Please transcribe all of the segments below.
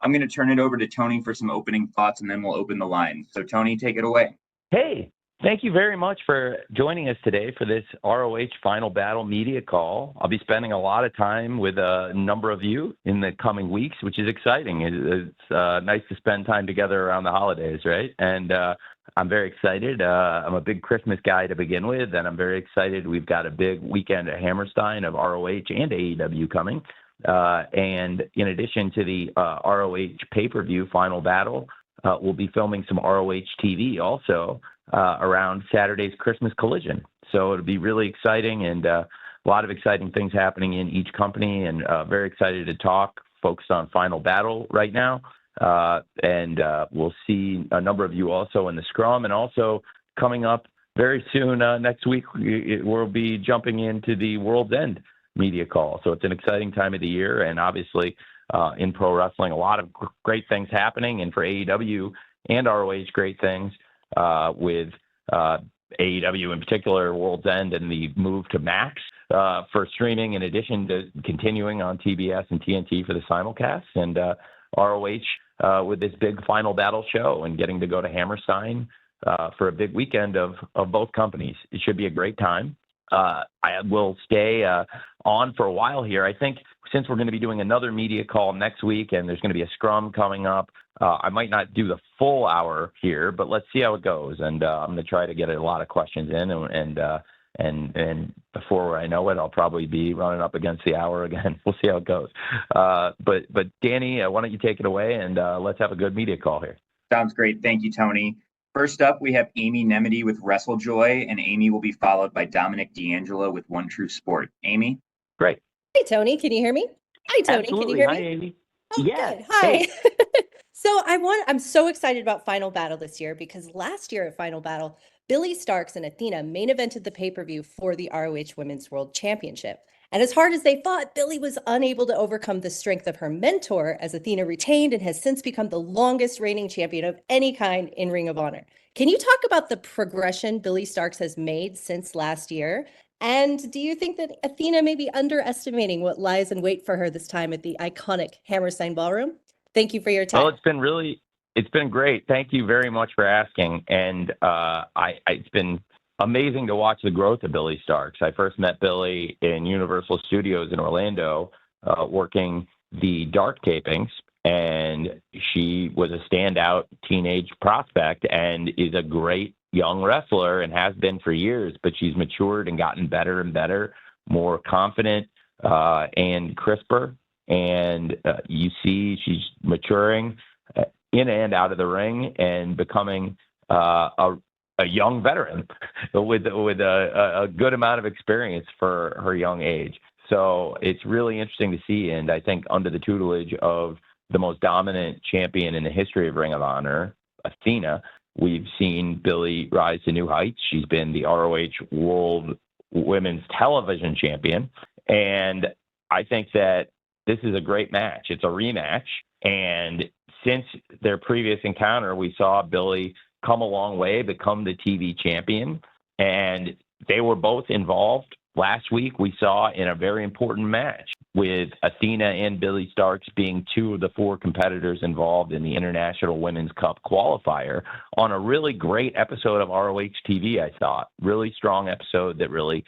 I'm going to turn it over to Tony for some opening thoughts, and then we'll open the line. So, Tony, take it away. Hey, thank you very much for joining us today for this ROH Final Battle media call. I'll be spending a lot of time with a number of you in the coming weeks, which is exciting. It's nice to spend time together around the holidays, right? And I'm very excited. I'm a big Christmas guy to begin with, and I'm very excited. We've got a big weekend at Hammerstein of ROH and AEW coming. And in addition to the ROH pay-per-view Final Battle, we'll be filming some ROH TV also around Saturday's Christmas Collision. So it'll be really exciting, and a lot of exciting things happening in each company, and very excited to talk, focused on Final Battle right now. And we'll see a number of you also in the scrum, and also coming up very soon next week, we'll be jumping into the World's End media call. So it's an exciting time of the year, and obviously in pro wrestling, a lot of great things happening, and for AEW and ROH, great things with AEW in particular, World's End, and the move to Max for streaming, in addition to continuing on TBS and TNT for the simulcast, and ROH with this big Final Battle show and getting to go to Hammerstein for a big weekend of both companies. It should be a great time. I will stay on for a while here. I think since we're going to be doing another media call next week, and there's going to be a scrum coming up, I might not do the full hour here, but let's see how it goes. And I'm going to try to get a lot of questions in, and before I know it, I'll probably be running up against the hour again. We'll see how it goes. But Danny, why don't you take it away, and let's have a good media call here. Sounds great. Thank you, Tony. First up, we have Amy Nemedy with WrestleJoy, and Amy will be followed by Dominic D'Angelo with One True Sport. Amy? Great. Hi, Tony. Can you hear me? Hi, Tony. Absolutely. Can you hear me? Hi, Amy. Oh, Yeah. good. Hi. Hey. So I'm so excited about Final Battle this year, because last year at Final Battle, Billy Starks and Athena main evented the pay-per-view for the ROH Women's World Championship. And as hard as they fought, Billy was unable to overcome the strength of her mentor, as Athena retained and has since become the longest reigning champion of any kind in Ring of Honor. Can you talk about the progression Billy Starks has made since last year? And do you think that Athena may be underestimating what lies in wait for her this time at the iconic Hammerstein Ballroom? Thank you for your time. Well, it's been great. Thank you very much for asking. And it's been amazing to watch the growth of Billy Starks. I first met Billy in Universal Studios in Orlando, working the dark tapings, and she was a standout teenage prospect and is a great young wrestler and has been for years, but she's matured and gotten better and better, more confident and crisper. And you see she's maturing in and out of the ring and becoming a young veteran with a good amount of experience for her young age. So it's really interesting to see. And I think under the tutelage of the most dominant champion in the history of Ring of Honor, Athena, we've seen Billy rise to new heights. She's been the ROH World Women's Television Champion. And I think that this is a great match. It's a rematch. And since their previous encounter, we saw Billy come a long way, become the TV champion. And they were both involved last week, we saw, in a very important match, with Athena and Billy Starks being two of the four competitors involved in the International Women's Cup qualifier, on a really great episode of ROH TV, I thought. Really strong episode that really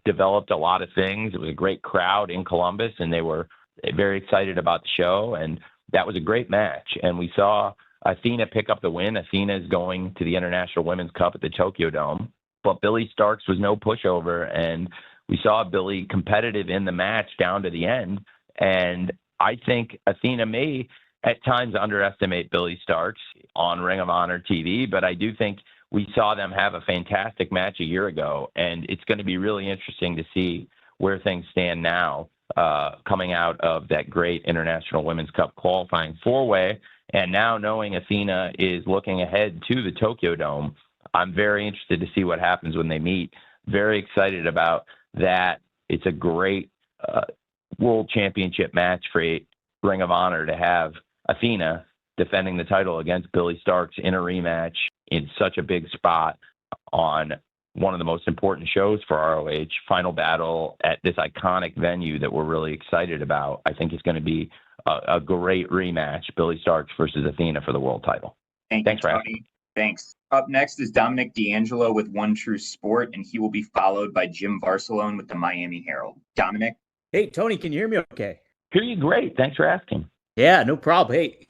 developed a lot of things. It was a great crowd in Columbus, and they were very excited about the show, and that was a great match. And we saw Athena pick up the win. Athena is going to the International Women's Cup at the Tokyo Dome, but Billy Starks was no pushover, and we saw Billy competitive in the match down to the end. And I think Athena may at times underestimate Billy Starks on Ring of Honor TV, but I do think we saw them have a fantastic match a year ago, and it's going to be really interesting to see where things stand now, coming out of that great International Women's Cup qualifying four-way. And now knowing Athena is looking ahead to the Tokyo Dome, I'm very interested to see what happens when they meet. Very excited about that. It's a great world championship match for Ring of Honor to have Athena defending the title against Billy Starks in a rematch in such a big spot on one of the most important shows for ROH, Final Battle at this iconic venue that we're really excited about. I think it's going to be a great rematch, Billy Starks versus Athena for the world title. Thanks, Tony. Thanks. Up next is Dominic D'Angelo with One True Sport, and he will be followed by Jim Varsalone with the Miami Herald. Dominic? Hey, Tony, can you hear me okay? Hear you great. Thanks for asking. Yeah, no problem. Hey,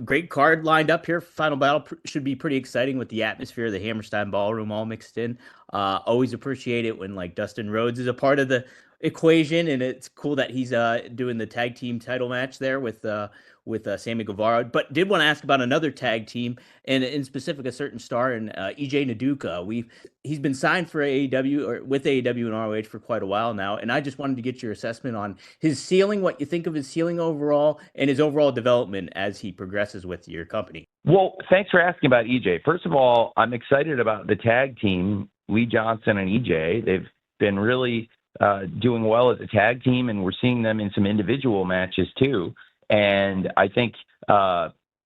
great card lined up here. Final battle should be pretty exciting with the atmosphere of the Hammerstein Ballroom all mixed in. Always appreciate it when like Dustin Rhodes is a part of the equation, and it's cool that he's doing the tag team title match there with Sammy Guevara. But did want to ask about another tag team, and in specific a certain star, and EJ Naduka. He's been signed for AEW or with AEW and ROH for quite a while now, and I just wanted to get your assessment on his ceiling, what you think of his ceiling overall, and his overall development as he progresses with your company. Well, thanks for asking about EJ. First of all, I'm excited about the tag team, Lee Johnson and EJ. They've been really doing well as a tag team, and we're seeing them in some individual matches too. And I think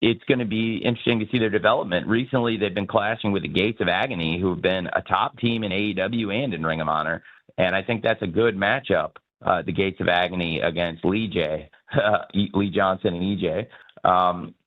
it's going to be interesting to see their development. Recently, they've been clashing with the Gates of Agony, who have been a top team in AEW and in Ring of Honor. And I think that's a good matchup, the Gates of Agony against Lee Johnson and EJ.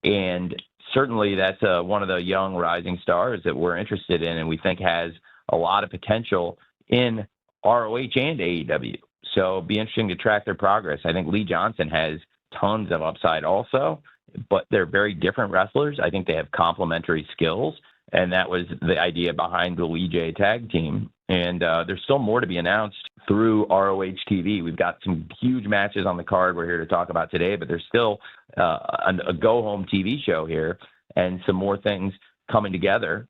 And certainly that's one of the young rising stars that we're interested in and we think has a lot of potential in ROH and AEW. So it'll be interesting to track their progress. I think Lee Johnson has tons of upside also, but they're very different wrestlers. I think they have complementary skills, and that was the idea behind the Lee J tag team. And there's still more to be announced through ROH TV. We've got some huge matches on the card we're here to talk about today, but there's still a go-home TV show here and some more things coming together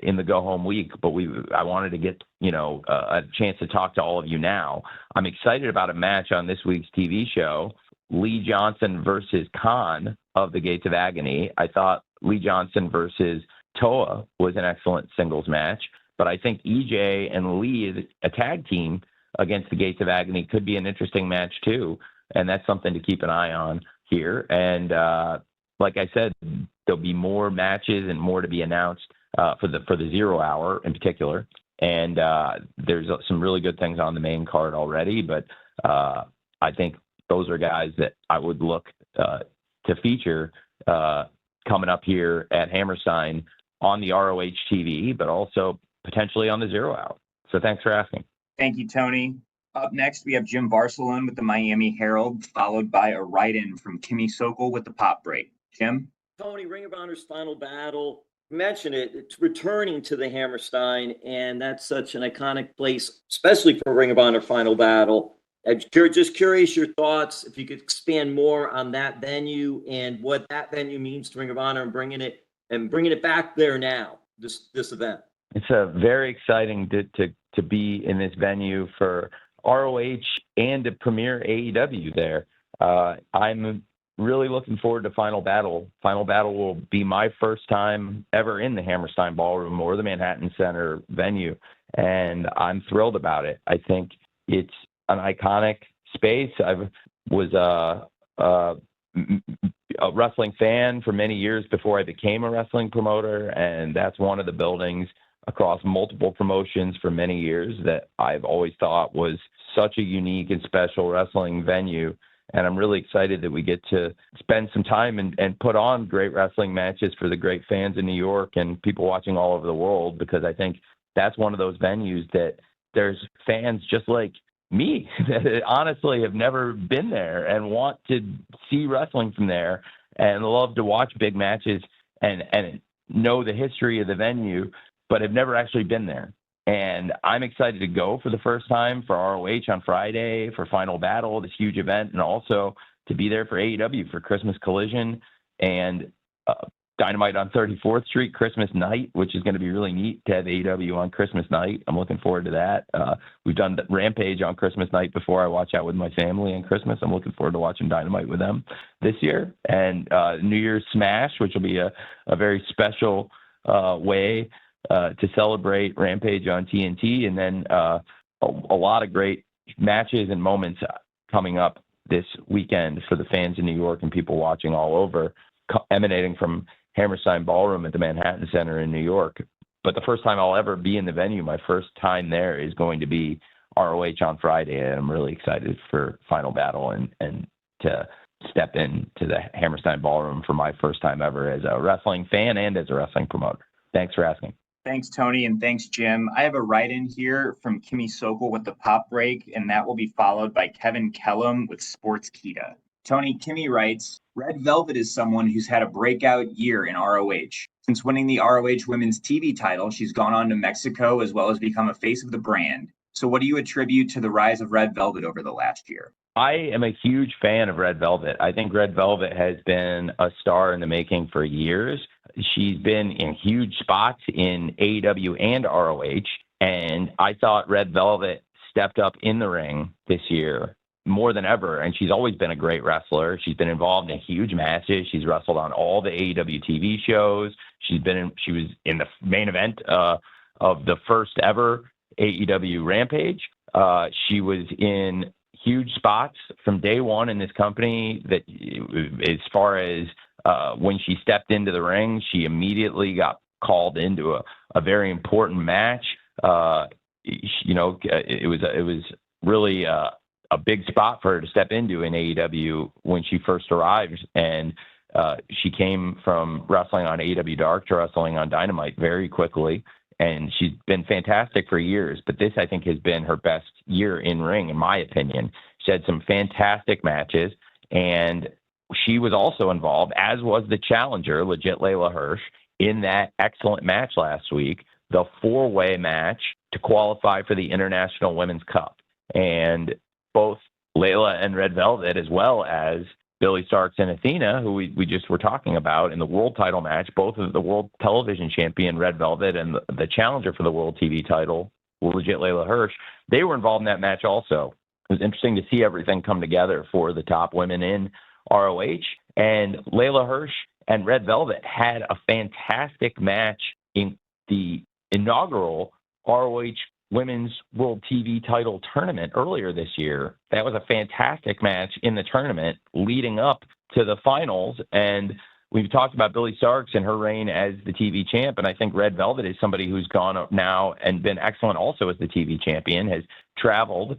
in the go-home week. But I wanted to get, a chance to talk to all of you now. I'm excited about a match on this week's TV show, Lee Johnson versus Khan of the Gates of Agony. I thought Lee Johnson versus Toa was an excellent singles match, but I think EJ and Lee as a tag team against the Gates of Agony could be an interesting match too, and that's something to keep an eye on here. And like I said, there'll be more matches and more to be announced for the 0 hour in particular. And there's some really good things on the main card already, but I think those are guys that I would look to feature coming up here at Hammerstein on the ROH TV, but also potentially on the 0 hour. So thanks for asking. Thank you, Tony. Up next, we have Jim Varsalone with the Miami Herald, followed by a write-in from Kimmy Sokol with the Pop Break. Jim? Tony, Ring of Honor's Final Battle, mention it. It's returning to the Hammerstein, and that's such an iconic place, especially for Ring of Honor Final Battle. I'm just curious your thoughts, if you could expand more on that venue and what that venue means to Ring of Honor and bringing it back there now, this event. It's very exciting to be in this venue for ROH and to premiere AEW there. I'm really looking forward to Final Battle. Final Battle will be my first time ever in the Hammerstein Ballroom or the Manhattan Center venue, and I'm thrilled about it. I think it's an iconic space. I was a wrestling fan for many years before I became a wrestling promoter, and that's one of the buildings across multiple promotions for many years that I've always thought was such a unique and special wrestling venue. And I'm really excited that we get to spend some time and put on great wrestling matches for the great fans in New York and people watching all over the world, because I think that's one of those venues that there's fans just like me that honestly have never been there and want to see wrestling from there and love to watch big matches and know the history of the venue, but have never actually been there. And I'm excited to go for the first time for ROH on Friday for Final Battle, this huge event, and also to be there for AEW for Christmas Collision and Dynamite on 34th Street Christmas night, which is going to be really neat to have AEW on Christmas night. I'm looking forward to that. We've done Rampage on Christmas night before. I watch out with my family on Christmas. I'm looking forward to watching Dynamite with them this year. And New Year's Smash, which will be a very special way to celebrate Rampage on TNT. And then a lot of great matches and moments coming up this weekend for the fans in New York and people watching all over, emanating from Hammerstein Ballroom at the Manhattan Center in New York. But the first time I'll ever be in the venue, my first time there, is going to be ROH on Friday. And I'm really excited for Final Battle and to step into the Hammerstein Ballroom for my first time ever as a wrestling fan and as a wrestling promoter. Thanks for asking. Thanks, Tony, and thanks, Jim. I have a write-in here from Kimmy Sokol with the pop break, and that will be followed by Kevin Kellum with Sports Kita. Tony, Kimmy writes, Red Velvet is someone who's had a breakout year in ROH. Since winning the ROH Women's TV title, she's gone on to Mexico as well as become a face of the brand. So what do you attribute to the rise of Red Velvet over the last year? I am a huge fan of Red Velvet. I think Red Velvet has been a star in the making for years. She's been in huge spots in AEW and ROH, and I thought Red Velvet stepped up in the ring this year more than ever, and she's always been a great wrestler. She's been involved in huge matches. She's wrestled on all the AEW TV shows. She was in the main event of the first ever AEW Rampage. She was in huge spots from day one in this company. That as far as when she stepped into the ring, she immediately got called into a very important match. It was really a big spot for her to step into in AEW when she first arrived. And she came from wrestling on AEW Dark to wrestling on Dynamite very quickly. And she's been fantastic for years, but this, I think, has been her best year in ring, in my opinion. She had some fantastic matches, and she was also involved, as was the challenger, Legit Layla Hirsch, in that excellent match last week, the 4-way match to qualify for the International Women's Cup. And both Layla and Red Velvet, as well as Billy Starks and Athena, who we just were talking about in the world title match, both of the world television champion Red Velvet and the challenger for the world TV title, Legit Layla Hirsch, they were involved in that match also. It was interesting to see everything come together for the top women in ROH. And Layla Hirsch and Red Velvet had a fantastic match in the inaugural ROH Women's World TV title tournament earlier this year. That was a fantastic match in the tournament leading up to the finals. And we've talked about Billy Starks and her reign as the TV champ. And I think Red Velvet is somebody who's gone up now and been excellent also as the TV champion, has traveled.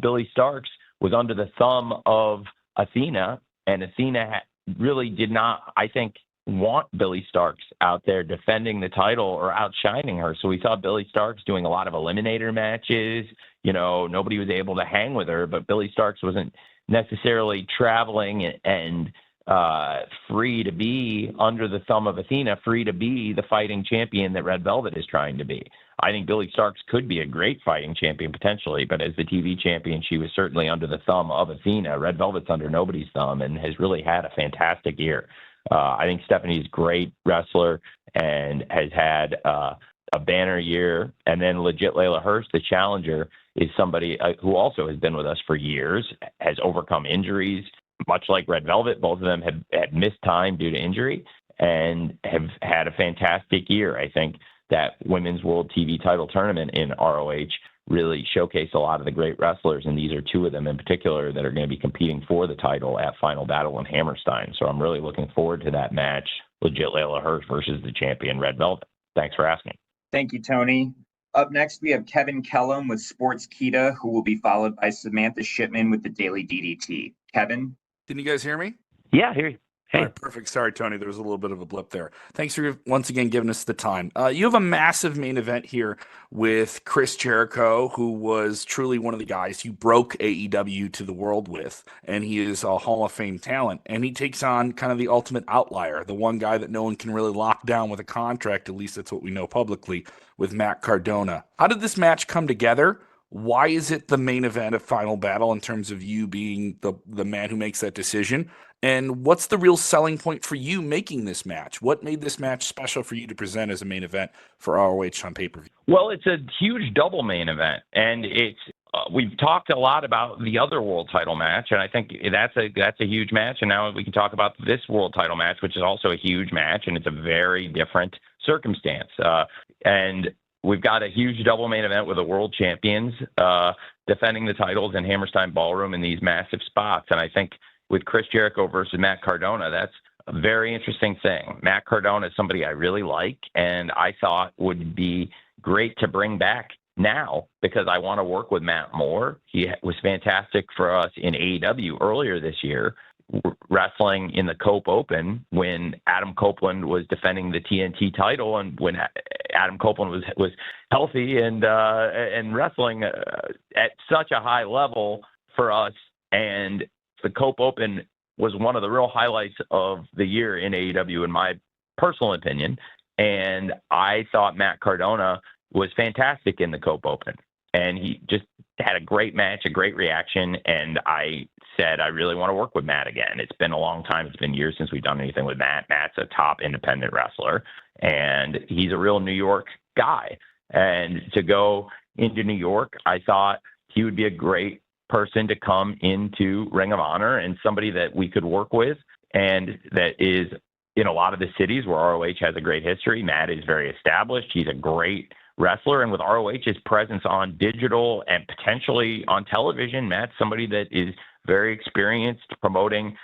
Billy Starks was under the thumb of Athena, and Athena really did not, I think, want Billy Starks out there defending the title or outshining her. So we saw Billy Starks doing a lot of eliminator matches. Nobody was able to hang with her, but Billy Starks wasn't necessarily traveling and free to be under the thumb of Athena, free to be the fighting champion that Red Velvet is trying to be. I think Billy Starks could be a great fighting champion potentially, but as the TV champion, she was certainly under the thumb of Athena. Red Velvet's under nobody's thumb and has really had a fantastic year. I think Stephanie's a great wrestler and has had a banner year. And then Legit Layla Hirsch, the challenger, is somebody who also has been with us for years, has overcome injuries, much like Red Velvet. Both of them had missed time due to injury and have had a fantastic year. I think that Women's World TV title tournament in ROH really showcased a lot of the great wrestlers, and these are two of them in particular that are going to be competing for the title at Final Battle in Hammerstein. So I'm really looking forward to that match, Legit Layla Hirsch versus the champion Red Velvet. Thanks for asking. Thank you, Tony. Up next, we have Kevin Kellum with Sports Kita, who will be followed by Samantha Shipman with the Daily DDT. Kevin? Can you guys hear me? Yeah, I hear you. Hey. All right, perfect. Sorry, Tony. There was a little bit of a blip there. Thanks for once again giving us the time. You have a massive main event here with Chris Jericho, who was truly one of the guys you broke AEW to the world with, and he is a Hall of Fame talent. And he takes on kind of the ultimate outlier, the one guy that no one can really lock down with a contract, at least that's what we know publicly, with Matt Cardona. How did this match come together? Why is it the main event of Final Battle in terms of you being the man who makes that decision? And what's the real selling point for you making this match? What made this match special for you to present as a main event for ROH on pay-per-view? Well, it's a huge double main event, and it's we've talked a lot about the other world title match, and I think that's a huge match. And now we can talk about this world title match, which is also a huge match, and it's a very different circumstance. And we've got a huge double main event with the world champions defending the titles in Hammerstein Ballroom in these massive spots. And I think with Chris Jericho versus Matt Cardona, that's a very interesting thing. Matt Cardona is somebody I really like, and I thought would be great to bring back now because I want to work with Matt more. He was fantastic for us in AEW earlier this year. wrestling in the Cope Open when Adam Copeland was defending the TNT title, and when Adam Copeland was healthy and wrestling at such a high level for us. And the Cope Open was one of the real highlights of the year in AEW, in my personal opinion. And I thought Matt Cardona was fantastic in the Cope Open, and he just had a great match, a great reaction. And I said, I really want to work with Matt again. It's been a long time. It's been years since we've done anything with Matt. Matt's a top independent wrestler, and he's a real New York guy. And to go into New York, I thought he would be a great person to come into Ring of Honor, and somebody that we could work with, and that is in a lot of the cities where ROH has a great history. Matt is very established. He's a great wrestler. And with ROH's presence on digital and potentially on television, Matt's somebody that is very experienced promoting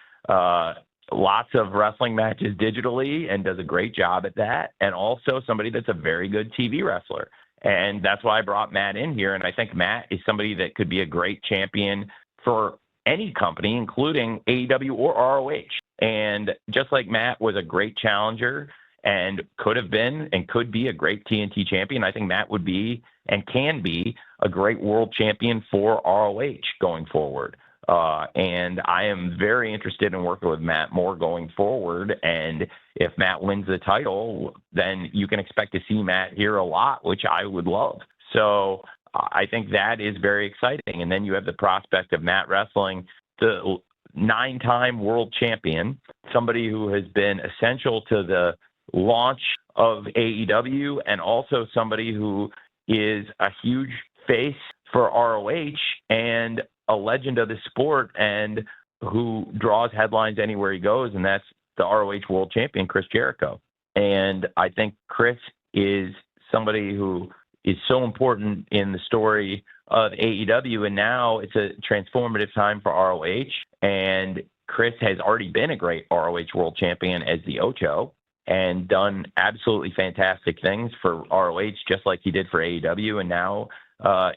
lots of wrestling matches digitally and does a great job at that. And also somebody that's a very good TV wrestler. And that's why I brought Matt in here. And I think Matt is somebody that could be a great champion for any company, including AEW or ROH. And just like Matt was a great challenger and could have been and could be a great TNT champion, I think Matt would be and can be a great world champion for ROH going forward. And I am very interested in working with Matt more going forward. And if Matt wins the title, then you can expect to see Matt here a lot, which I would love. So I think that is very exciting. And then you have the prospect of Matt wrestling the 9-time world champion, somebody who has been essential to the launch of AEW, and also somebody who is a huge face for ROH and a legend of the sport, and who draws headlines anywhere he goes, and that's the ROH world champion, Chris Jericho. And I think Chris is somebody who is so important in the story of AEW, and now it's a transformative time for ROH. And Chris has already been a great ROH world champion as the Ocho and done absolutely fantastic things for ROH, just like he did for AEW. And now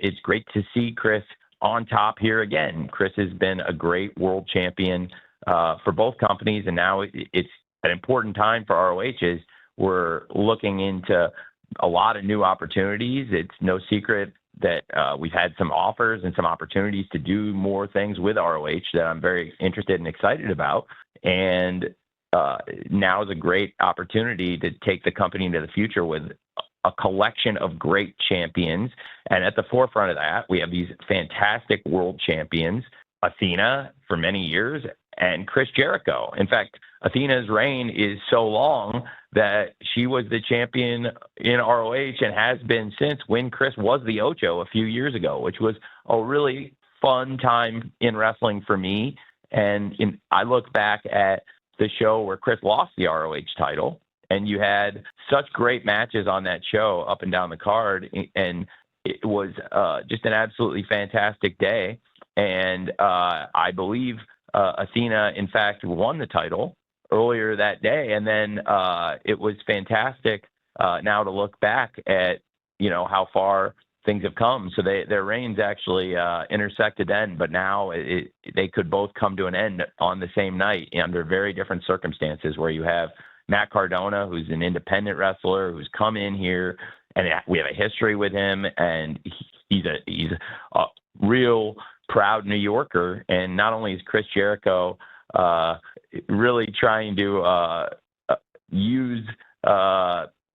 it's great to see Chris on top here again. Chris has been a great world champion for both companies, and now it's an important time for ROH as we're looking into a lot of new opportunities. It's no secret that we've had some offers and some opportunities to do more things with ROH that I'm very interested and excited about. And now is a great opportunity to take the company into the future with a collection of great champions. And at the forefront of that, we have these fantastic world champions, Athena for many years, and Chris Jericho. In fact, Athena's reign is so long that she was the champion in ROH and has been since, when Chris was the Ocho a few years ago, which was a really fun time in wrestling for me. And I look back at the show where Chris lost the ROH title, and you had such great matches on that show up and down the card, and it was just an absolutely fantastic day. And I believe Athena, in fact, won the title earlier that day. And then it was fantastic now to look back at, how far things have come. So their reigns actually intersected then, but now they could both come to an end on the same night under very different circumstances, where you have Matt Cardona, who's an independent wrestler, who's come in here, and we have a history with him, and he's a real proud New Yorker. And not only is Chris Jericho really trying to use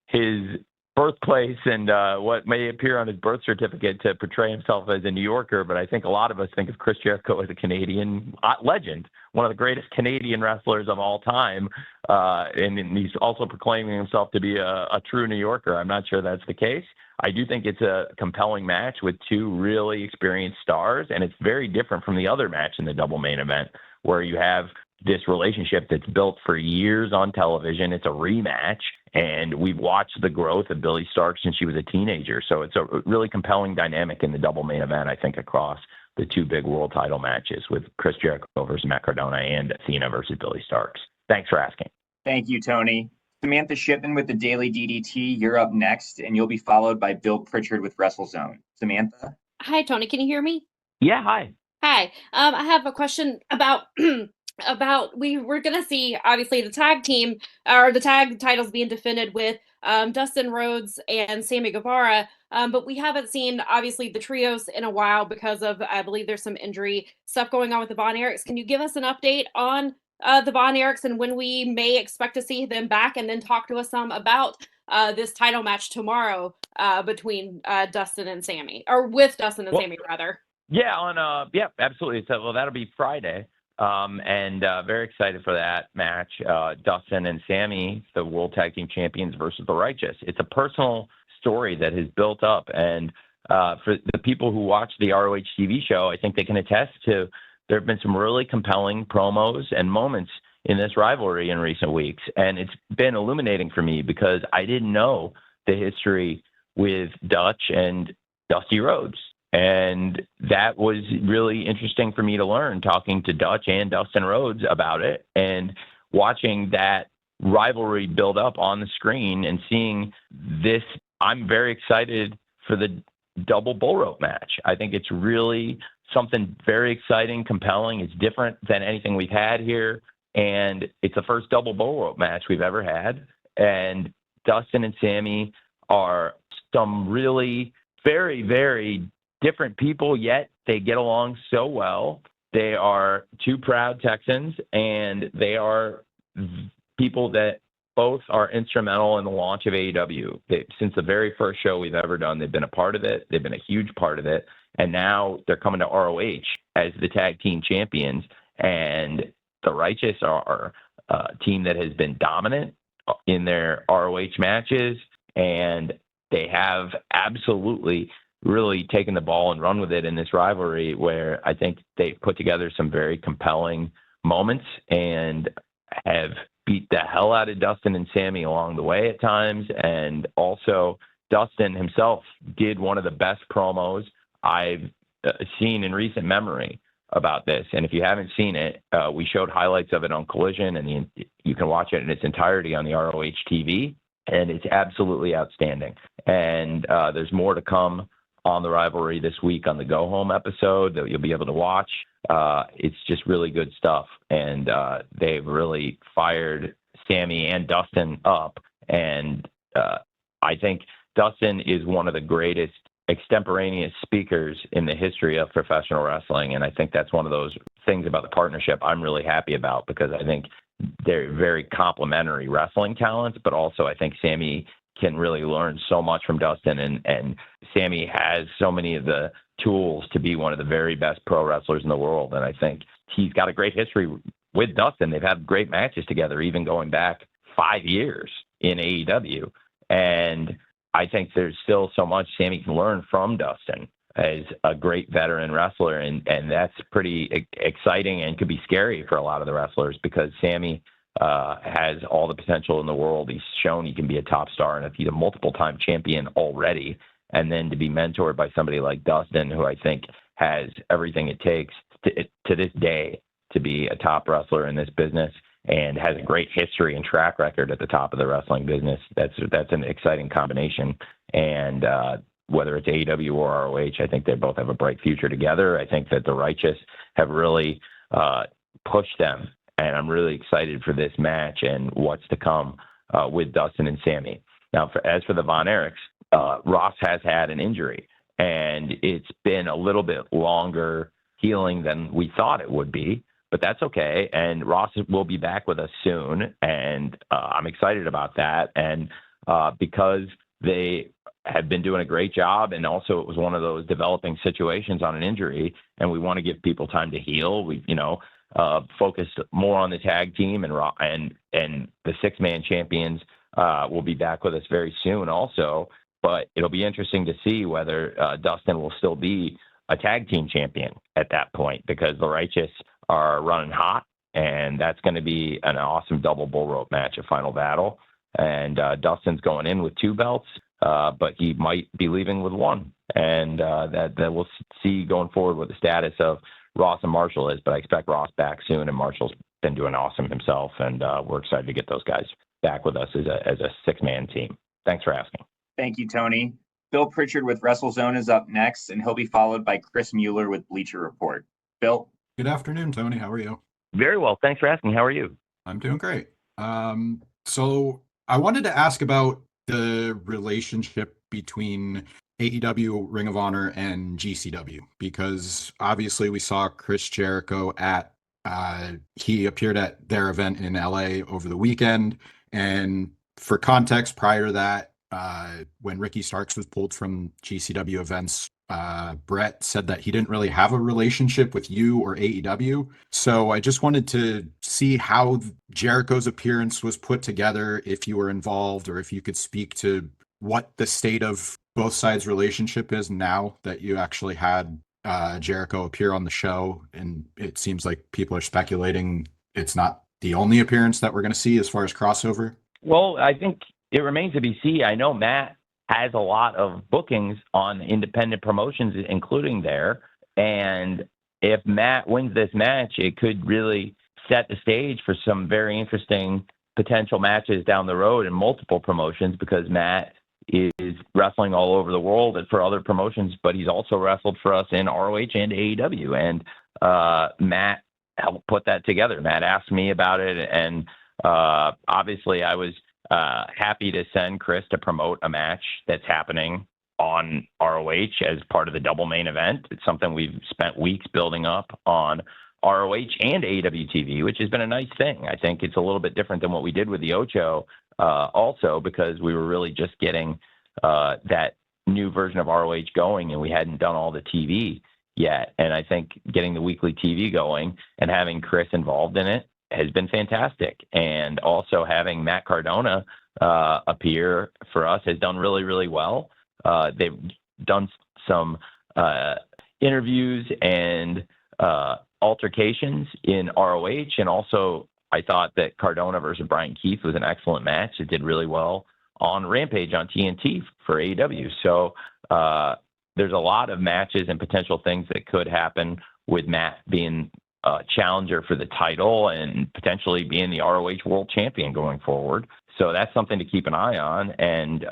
his birthplace and what may appear on his birth certificate to portray himself as a New Yorker, but I think a lot of us think of Chris Jericho as a Canadian legend, one of the greatest Canadian wrestlers of all time, and he's also proclaiming himself to be a true New Yorker. I'm not sure that's the case. I do think it's a compelling match with two really experienced stars, and it's very different from the other match in the double main event, where you have this relationship that's built for years on television. It's a rematch, and we've watched the growth of Billie Starkz since she was a teenager. So it's a really compelling dynamic in the double main event, I think, across the two big world title matches with Chris Jericho versus Matt Cardona and Athena versus Billie Starkz. Thanks for asking. Thank you, Tony. Samantha Shipman with the Daily DDT, you're up next, and you'll be followed by Bill Pritchard with WrestleZone. Samantha? Hi, Tony. Can you hear me? Yeah, hi. Hi. I have a question about about we're going to see obviously the tag team or the tag titles being defended with Dustin Rhodes and Sammy Guevara. But we haven't seen obviously the trios in a while because of, I believe there's some injury stuff going on with the Von Erichs. Can you give us an update on the Von Erichs and when we may expect to see them back, and then talk to us some about this title match tomorrow between Dustin and Sammy, or with Dustin and Sammy rather? Yeah, yeah, absolutely. So, well, that'll be Friday. And very excited for that match. Dustin and Sammy, the World Tag Team Champions versus the Righteous. It's a personal story that has built up. And for the people who watch the ROH TV show, I think they can attest to there have been some really compelling promos and moments in this rivalry in recent weeks. And it's been illuminating for me because I didn't know the history with Dutch and Dusty Rhodes. And that was really interesting for me to learn, talking to Dutch and Dustin Rhodes about it and watching that rivalry build up on the screen and seeing this. I'm very excited for the double bull rope match. I think it's really something very exciting, compelling. It's different than anything we've had here. And it's the first double bull rope match we've ever had. And Dustin and Sammy are some really very, very different people, yet they get along so well. They are two proud Texans, and they are people that both are instrumental in the launch of AEW. Since the very first show we've ever done, they've been a part of it. They've been a huge part of it. And now they're coming to ROH as the tag team champions. And the Righteous are a team that has been dominant in their ROH matches. And they have absolutely really taken the ball and run with it in this rivalry, where I think they've put together some very compelling moments and have beat the hell out of Dustin and Sammy along the way at times. And also Dustin himself did one of the best promos I've seen in recent memory about this. And if you haven't seen it, we showed highlights of it on Collision, and you can watch it in its entirety on the ROH TV, and it's absolutely outstanding. And there's more to come on the rivalry this week on the Go Home episode that you'll be able to watch. It's just really good stuff. And they've really fired Sammy and Dustin up. And I think Dustin is one of the greatest extemporaneous speakers in the history of professional wrestling. And I think that's one of those things about the partnership I'm really happy about, because I think they're very complementary wrestling talents, but also I think Sammy can really learn so much from Dustin, and Sammy has so many of the tools to be one of the very best pro wrestlers in the world. And I think he's got a great history with Dustin. They've had great matches together, even going back 5 years in AEW. And I think there's still so much Sammy can learn from Dustin as a great veteran wrestler. And that's pretty exciting and could be scary for a lot of the wrestlers, because Sammy has all the potential in the world. He's shown he can be a top star, and if he's a multiple-time champion already, and then to be mentored by somebody like Dustin, who I think has everything it takes to this day to be a top wrestler in this business and has a great history and track record at the top of the wrestling business, that's an exciting combination. And whether it's AEW or ROH, I think they both have a bright future together. I think that the Righteous have really pushed them, and I'm really excited for this match and what's to come with Dustin and Sammy. Now, as for the Von Erichs, Ross has had an injury, and it's been a little bit longer healing than we thought it would be, but that's okay. And Ross will be back with us soon, and I'm excited about that. And because they have been doing a great job, and also it was one of those developing situations on an injury, and we want to give people time to heal. We, focused more on the tag team, and the 6-man champions will be back with us very soon also. But it'll be interesting to see whether Dustin will still be a tag team champion at that point, because the Righteous are running hot, and that's going to be an awesome double bull rope match at Final Battle. And Dustin's going in with 2 belts, but he might be leaving with 1. And that we'll see going forward what the status of Ross and Marshall is, but I expect Ross back soon, and Marshall's been doing awesome himself, and we're excited to get those guys back with us as a 6-man team. Thanks for asking. Thank you, Tony. Bill Pritchard with WrestleZone is up next, and he'll be followed by Chris Mueller with Bleacher Report. Bill? Good afternoon, Tony. How are you? Very well. Thanks for asking. How are you? I'm doing great. So I wanted to ask about the relationship between AEW, Ring of Honor, and GCW, because obviously we saw Chris Jericho he appeared at their event in LA over the weekend. And for context, prior to that, when Ricky Starks was pulled from GCW events, Brett said that he didn't really have a relationship with you or AEW. So I just wanted to see how Jericho's appearance was put together, if you were involved, or if you could speak to what the state of both sides' relationship is now that you actually had Jericho appear on the show. And it seems like people are speculating it's not the only appearance that we're going to see as far as crossover. Well, I think it remains to be seen. I know Matt has a lot of bookings on independent promotions, including there. And if Matt wins this match, it could really set the stage for some very interesting potential matches down the road in multiple promotions, because Matt is wrestling all over the world and for other promotions, but he's also wrestled for us in ROH and AEW. And Matt helped put that together. Matt asked me about it, and obviously I was happy to send Chris to promote a match that's happening on ROH as part of the double main event. It's something we've spent weeks building up on ROH and AEW TV, which has been a nice thing. I think it's a little bit different than what we did with the Ocho, also because we were really just getting that new version of ROH going, and we hadn't done all the TV yet. And I think getting the weekly TV going and having Chris involved in it has been fantastic. And also having Matt Cardona appear for us has done really, really well. They've done some interviews and altercations in ROH. And also, I thought that Cardona versus Brian Keith was an excellent match. It did really well on Rampage on TNT for AEW. So there's a lot of matches and potential things that could happen with Matt being challenger for the title and potentially being the ROH world champion going forward. So that's something to keep an eye on. And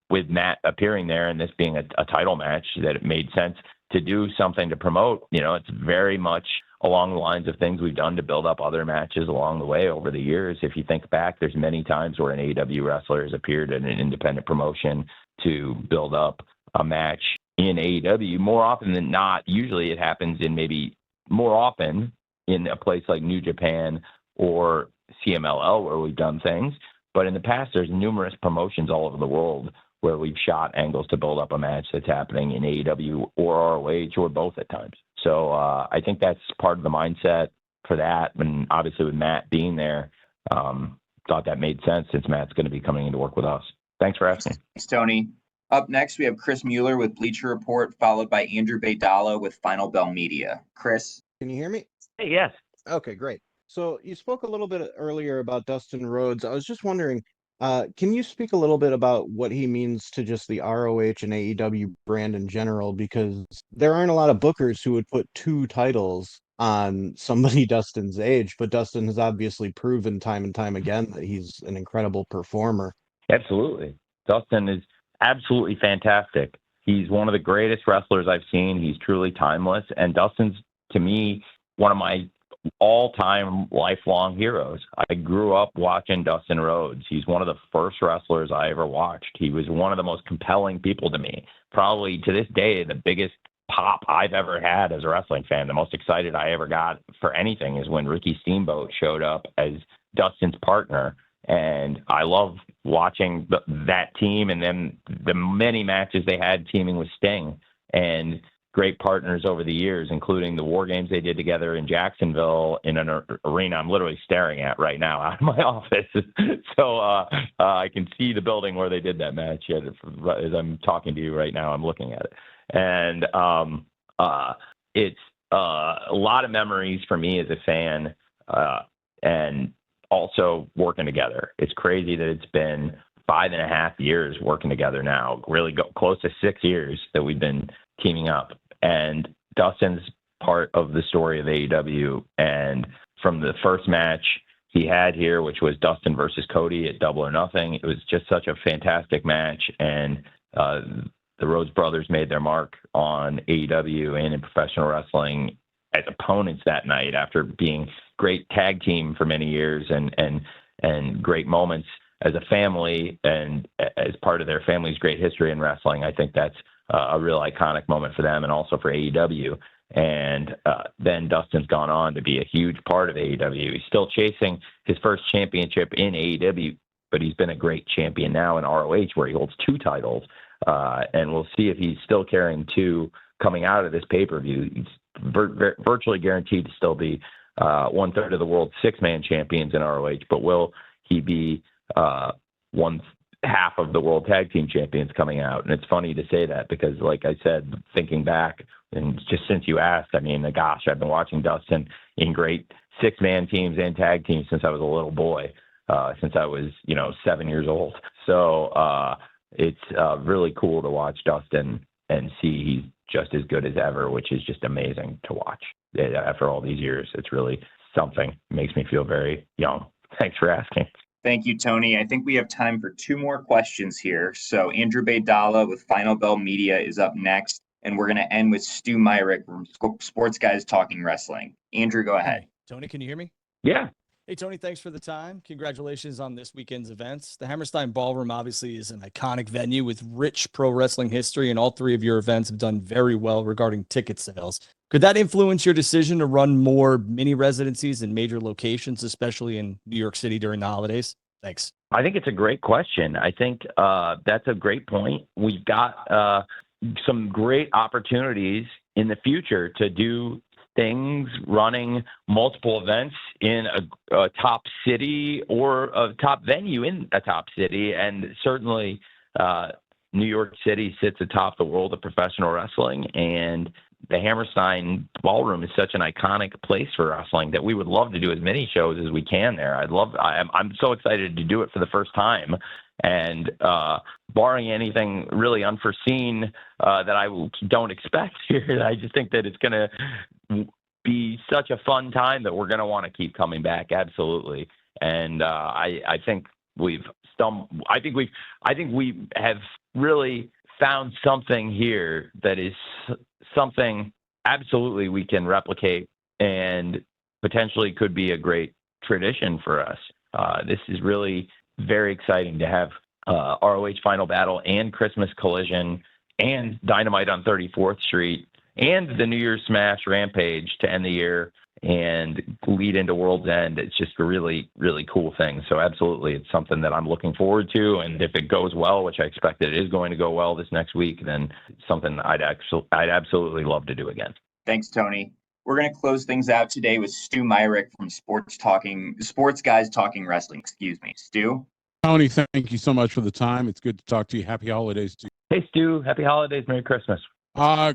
with Matt appearing there and this being a title match, that it made sense to do something to promote. It's very much along the lines of things we've done to build up other matches along the way over the years. If you think back, there's many times where an AEW wrestler has appeared in an independent promotion to build up a match in AEW. More often than not, usually it happens more often in a place like New Japan or CMLL where we've done things. But in the past, there's numerous promotions all over the world where we've shot angles to build up a match that's happening in AEW or ROH or both at times. So I think that's part of the mindset for that. And obviously with Matt being there, thought that made sense since Matt's going to be coming in to work with us. Thanks for asking. Thanks, Tony. Up next, we have Chris Mueller with Bleacher Report, followed by Andrew Baydala with Final Bell Media. Chris? Can you hear me? Hey, yes. Okay, great. So you spoke a little bit earlier about Dustin Rhodes. I was just wondering, can you speak a little bit about what he means to just the ROH and AEW brand in general? Because there aren't a lot of bookers who would put two titles on somebody Dustin's age, but Dustin has obviously proven time and time again that he's an incredible performer. Absolutely. Dustin is absolutely fantastic. He's one of the greatest wrestlers I've seen. He's truly timeless. And Dustin's, to me, one of my all-time lifelong heroes. I grew up watching Dustin Rhodes. He's one of the first wrestlers I ever watched. He was one of the most compelling people to me. Probably to this day, the biggest pop I've ever had as a wrestling fan. The most excited I ever got for anything is when Ricky Steamboat showed up as Dustin's partner. And I love watching that team and then the many matches they had teaming with Sting and great partners over the years, including the War Games they did together in Jacksonville in an arena I'm literally staring at right now out of my office. So I can see the building where they did that match. As I'm talking to you right now, I'm looking at it. And it's a lot of memories for me as a fan and also working together. It's crazy that it's been 5.5 years working together now, really close to 6 years that we've been teaming up. And Dustin's part of the story of AEW. And from the first match he had here, which was Dustin versus Cody at Double or Nothing, it was just such a fantastic match. And the Rhodes brothers made their mark on AEW and in professional wrestling as opponents that night after being great tag team for many years and great moments as a family and as part of their family's great history in wrestling. I think that's a real iconic moment for them and also for AEW. And then Dustin's gone on to be a huge part of AEW. He's still chasing his first championship in AEW, but he's been a great champion now in ROH where he holds 2 titles. And we'll see if he's still carrying 2 coming out of this pay-per-view. He's virtually guaranteed to still be 1/3 of the world's 6-man champions in ROH, but will he be 1/2 of the world tag team champions coming out? And it's funny to say that because, like I said, thinking back, and just since you asked, I mean, gosh, I've been watching Dustin in great 6-man teams and tag teams since I was a little boy, since I was, 7 years old. So it's really cool to watch Dustin and see he's just as good as ever, which is just amazing to watch. After all these years, it's really something. It makes me feel very young. Thanks for asking. Thank you, Tony. I think we have time for 2 more questions here. So Andrew Baydala with Final Bell Media is up next, and we're going to end with Stu Myrick from Sports Guys Talking Wrestling. Andrew, go ahead. Hey, Tony, can you hear me? Yeah. Hey, Tony, thanks for the time. Congratulations on this weekend's events. The Hammerstein Ballroom obviously is an iconic venue with rich pro wrestling history, and all 3 of your events have done very well regarding ticket sales. Could that influence your decision to run more mini residencies in major locations, especially in New York City during the holidays? Thanks. I think it's a great question. I think that's a great point. We've got some great opportunities in the future to do things, running multiple events in a top city or a top venue in a top city. And certainly New York City sits atop the world of professional wrestling, and the Hammerstein Ballroom is such an iconic place for wrestling that we would love to do as many shows as we can there. I'm so excited to do it for the first time. And barring anything really unforeseen that I don't expect here, I just think that it's going to be such a fun time that we're going to want to keep coming back. Absolutely. And I think we have really found something here that is something absolutely we can replicate and potentially could be a great tradition for us. This is really very exciting to have ROH Final Battle and Christmas Collision and Dynamite on 34th Street and the New Year's Smash Rampage to end the year and lead into World's End. It's just a really, really cool thing. So absolutely, it's something that I'm looking forward to. And if it goes well, which I expect that it is going to go well this next week, then it's something I'd absolutely love to do again. Thanks, Tony. We're going to close things out today with Stu Myrick from Sports Guys Talking Wrestling. Excuse me, Stu. Tony, thank you so much for the time. It's good to talk to you. Happy holidays to you. Hey, Stu. Happy holidays. Merry Christmas.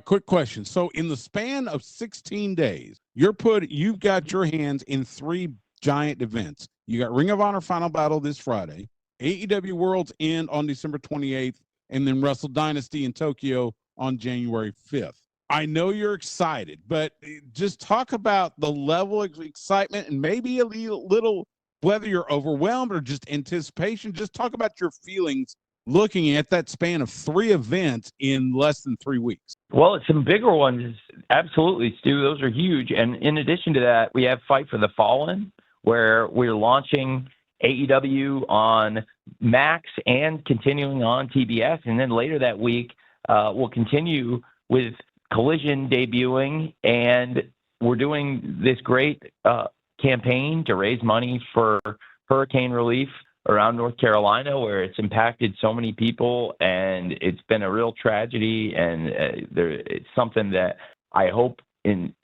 Quick question. So in the span of 16 days, you've got your hands in 3 giant events. You got Ring of Honor Final Battle this Friday, AEW World's End on December 28th, and then Wrestle Dynasty in Tokyo on January 5th. I know you're excited, but just talk about the level of excitement and maybe a little, whether you're overwhelmed or just anticipation. Just talk about your feelings looking at that span of 3 events in less than 3 weeks. Well, it's some bigger ones. Absolutely, Stu. Those are huge. And in addition to that, we have Fight for the Fallen, where we're launching AEW on Max and continuing on TBS. And then later that week, we'll continue with Collision debuting. And we're doing this great campaign to raise money for hurricane relief around North Carolina, where it's impacted so many people, and it's been a real tragedy. And it's something that I hope in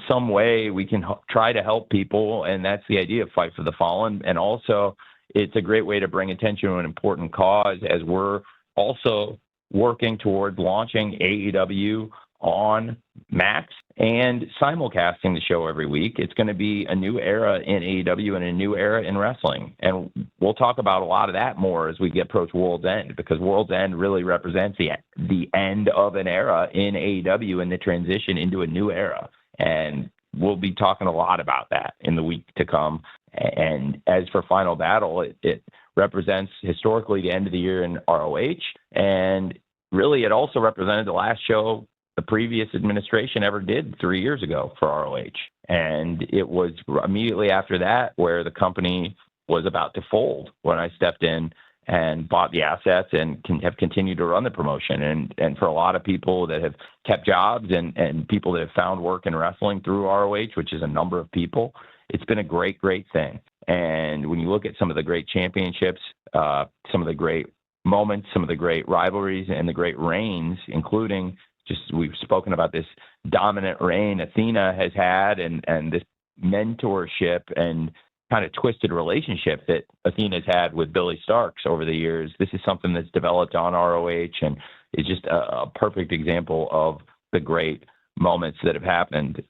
some way we can try to help people, and that's the idea of Fight for the Fallen. And also, it's a great way to bring attention to an important cause, as we're also working towards launching AEW on Max and simulcasting the show every week. It's going to be a new era in AEW and a new era in wrestling. And we'll talk about a lot of that more as we get approach World's End, because World's End really represents the end of an era in AEW and the transition into a new era. And we'll be talking a lot about that in the week to come. And as for Final Battle, it represents historically the end of the year in ROH. And really, it also represented the last show the previous administration ever did 3 years ago for ROH. And it was immediately after that where the company was about to fold when I stepped in and bought the assets and have continued to run the promotion. And for a lot of people that have kept jobs and people that have found work in wrestling through ROH, which is a number of people, it's been a great, great thing. And when you look at some of the great championships, some of the great moments, some of the great rivalries and the great reigns, including just, we've spoken about this dominant reign Athena has had and this mentorship and kind of twisted relationship that Athena's had with Billy Starks over the years. This is something that's developed on ROH and is just a perfect example of the great moments that have happened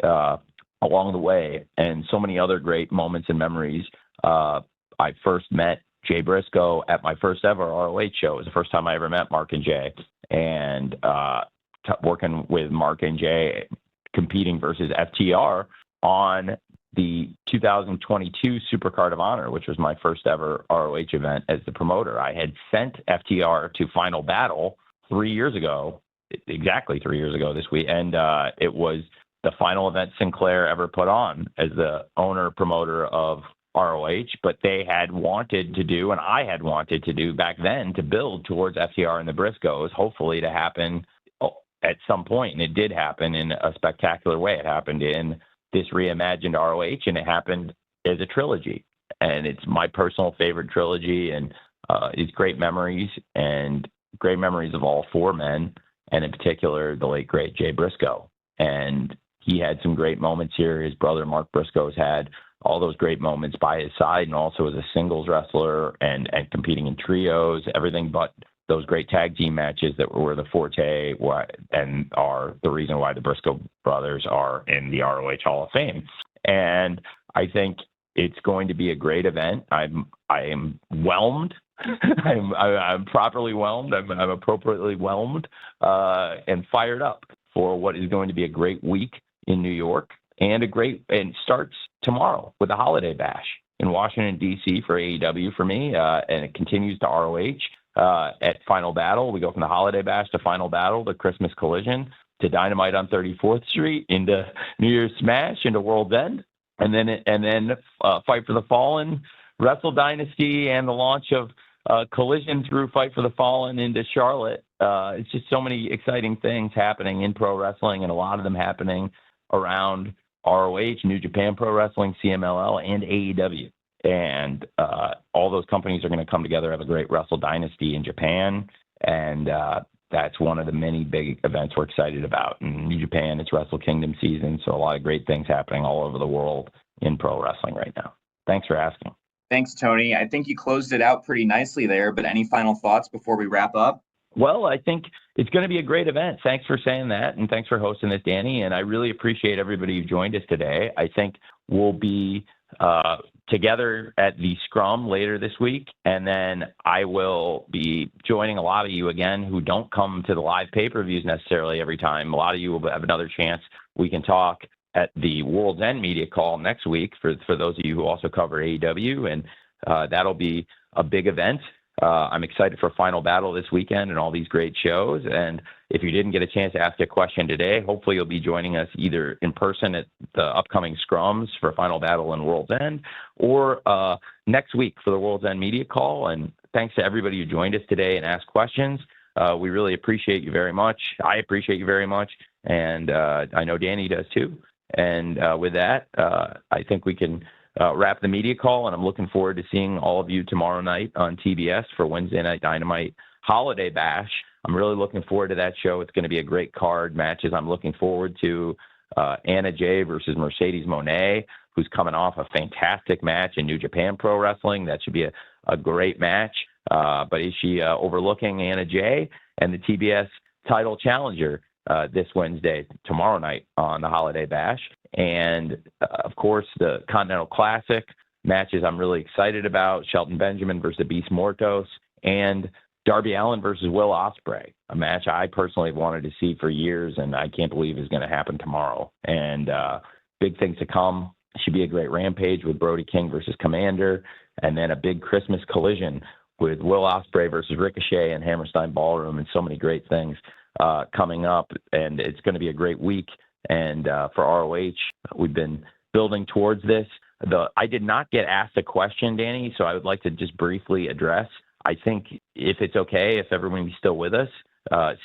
along the way, and so many other great moments and memories. I first met Jay Briscoe at my first ever ROH show. It was the first time I ever met Mark and Jay, and working with Mark and Jay competing versus FTR on the 2022 Supercard of Honor, which was my first ever ROH event as the promoter. I had sent FTR to Final Battle 3 years ago, exactly 3 years ago this week, and it was the final event Sinclair ever put on as the owner promoter of ROH, but they had wanted to do, and I had wanted to do back then, to build towards FTR and the Briscoes, hopefully to happen at some point, and it did happen in a spectacular way. It happened in this reimagined ROH, and it happened as a trilogy, and it's my personal favorite trilogy, and it's great memories of all four men, and in particular the late great Jay Briscoe. And he had some great moments here. His brother Mark Briscoe's had all those great moments by his side, and also as a singles wrestler and competing in trios, everything but those great tag team matches that were the forte and are the reason why the Briscoe brothers are in the ROH Hall of Fame. And I think it's going to be a great event. I am whelmed. I'm properly whelmed. I'm appropriately whelmed and fired up for what is going to be a great week in New York, and it starts tomorrow with the Holiday Bash in Washington, D.C. for AEW for me, and it continues to ROH. At Final Battle, we go from the Holiday Bash to Final Battle to Christmas Collision to Dynamite on 34th Street into New Year's Smash into World's End, and then Fight for the Fallen, Wrestle Dynasty, and the launch of Collision through Fight for the Fallen into Charlotte. It's just so many exciting things happening in pro wrestling, and a lot of them happening around ROH, New Japan Pro Wrestling, CMLL, and AEW. And all those companies are going to come together, have a great Wrestle Dynasty in Japan, and that's one of the many big events we're excited about. In New Japan, it's Wrestle Kingdom season, so a lot of great things happening all over the world in pro wrestling right now. Thanks for asking. Thanks, Tony. I think you closed it out pretty nicely there, but any final thoughts before we wrap up? Well, I think it's going to be a great event. Thanks for saying that, and thanks for hosting this, Danny. And I really appreciate everybody who joined us today. I think we'll be together at the Scrum later this week, and then I will be joining a lot of you again who don't come to the live pay-per-views necessarily every time. A lot of you will have another chance. We can talk at the World's End media call next week for those of you who also cover AEW, and that'll be a big event. I'm excited for Final Battle this weekend and all these great shows. And if you didn't get a chance to ask a question today, hopefully you'll be joining us either in person at the upcoming Scrums for Final Battle and World's End, or next week for the World's End media call. And thanks to everybody who joined us today and asked questions. We really appreciate you very much. I appreciate you very much. And I know Danny does too. And with that, I think we can wrap the media call, and I'm looking forward to seeing all of you tomorrow night on TBS for Wednesday Night Dynamite Holiday Bash. I'm really looking forward to that show. It's going to be a great card. Matches I'm looking forward to: Anna Jay versus Mercedes Moné, who's coming off a fantastic match in New Japan Pro Wrestling. That should be a great match. But is she overlooking Anna Jay and the TBS title challenger this Wednesday, tomorrow night on the Holiday Bash? And of course, the Continental Classic matches I'm really excited about: Shelton Benjamin versus Beast Mortos, and Darby Allin versus Will Ospreay, a match I personally have wanted to see for years, and I can't believe is going to happen tomorrow. And big things to come. Should be a great Rampage with Brody King versus Commander, and then a big Christmas Collision with Will Ospreay versus Ricochet and Hammerstein Ballroom, and so many great things coming up. And it's going to be a great week. And for ROH, we've been building towards this. I did not get asked a question, Danny, so I would like to just briefly address. I think if it's okay, if everyone's still with us,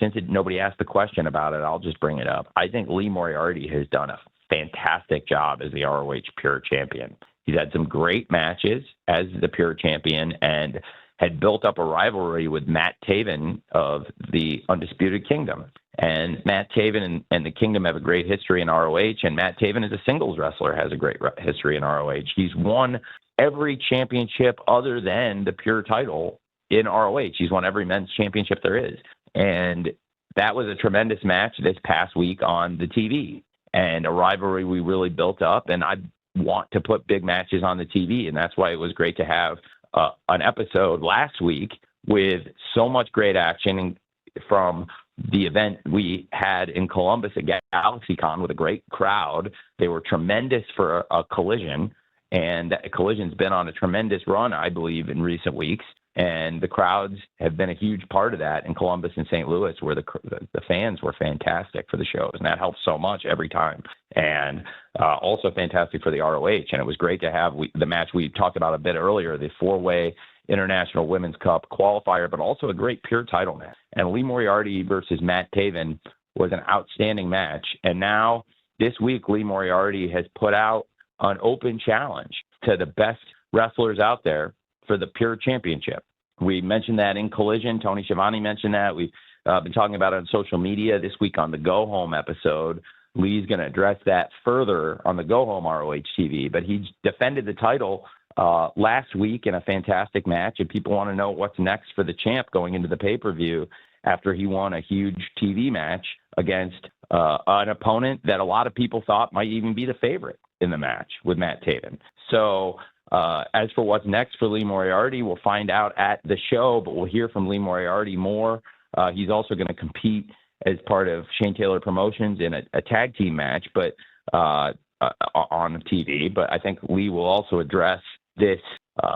since nobody asked the question about it, I'll just bring it up. I think Lee Moriarty has done a fantastic job as the ROH Pure Champion. He's had some great matches as the Pure Champion and had built up a rivalry with Matt Taven of the Undisputed Kingdom. And Matt Taven and the Kingdom have a great history in ROH, and Matt Taven as a singles wrestler has a great history in ROH. He's won every championship other than the Pure title in ROH. He's won every men's championship there is. And that was a tremendous match this past week on the TV, and a rivalry we really built up. And I want to put big matches on the TV, and that's why it was great to have an episode last week with so much great action from the event we had in Columbus at GalaxyCon with a great crowd. They were tremendous for a Collision, and that Collision's been on a tremendous run, I believe, in recent weeks. And the crowds have been a huge part of that in Columbus and St. Louis, where the fans were fantastic for the shows. And that helps so much every time. And also fantastic for the ROH. And it was great to have the match we talked about a bit earlier, the 4-way International Women's Cup qualifier, but also a great Pure title match. And Lee Moriarty versus Matt Taven was an outstanding match. And now this week, Lee Moriarty has put out an open challenge to the best wrestlers out there for the Pure Championship. We mentioned that in Collision. Tony Schiavone mentioned that. We've been talking about it on social media this week on the Go Home episode. Lee's going to address that further on the Go Home ROH TV, but he defended the title last week in a fantastic match, and people want to know what's next for the champ going into the pay-per-view after he won a huge TV match against an opponent that a lot of people thought might even be the favorite in the match with Matt Taven. So as for what's next for Lee Moriarty, we'll find out at the show, but we'll hear from Lee Moriarty more. He's also going to compete as part of Shane Taylor Promotions in a tag team match, but on TV. But I think Lee will also address this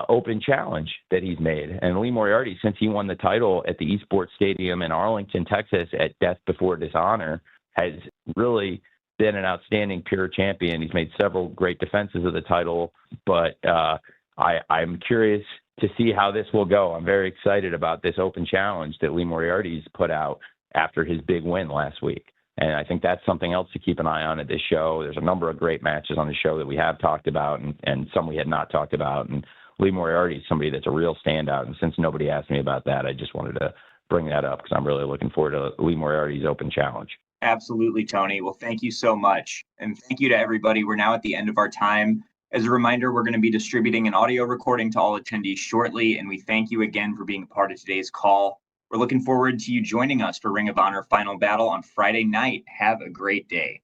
open challenge that he's made. And Lee Moriarty, since he won the title at the Esports Stadium in Arlington, Texas at Death Before Dishonor, has really been an outstanding Pure champion. He's made several great defenses of the title, but I'm curious to see how this will go. I'm very excited about this open challenge that Lee Moriarty's put out after his big win last week. And I think that's something else to keep an eye on at this show. There's a number of great matches on the show that we have talked about and some we had not talked about. And Lee Moriarty is somebody that's a real standout. And since nobody asked me about that, I just wanted to bring that up because I'm really looking forward to Lee Moriarty's open challenge. Absolutely, Tony. Well, thank you so much. And thank you to everybody. We're now at the end of our time. As a reminder, we're going to be distributing an audio recording to all attendees shortly. And we thank you again for being a part of today's call. We're looking forward to you joining us for Ring of Honor Final Battle on Friday night. Have a great day.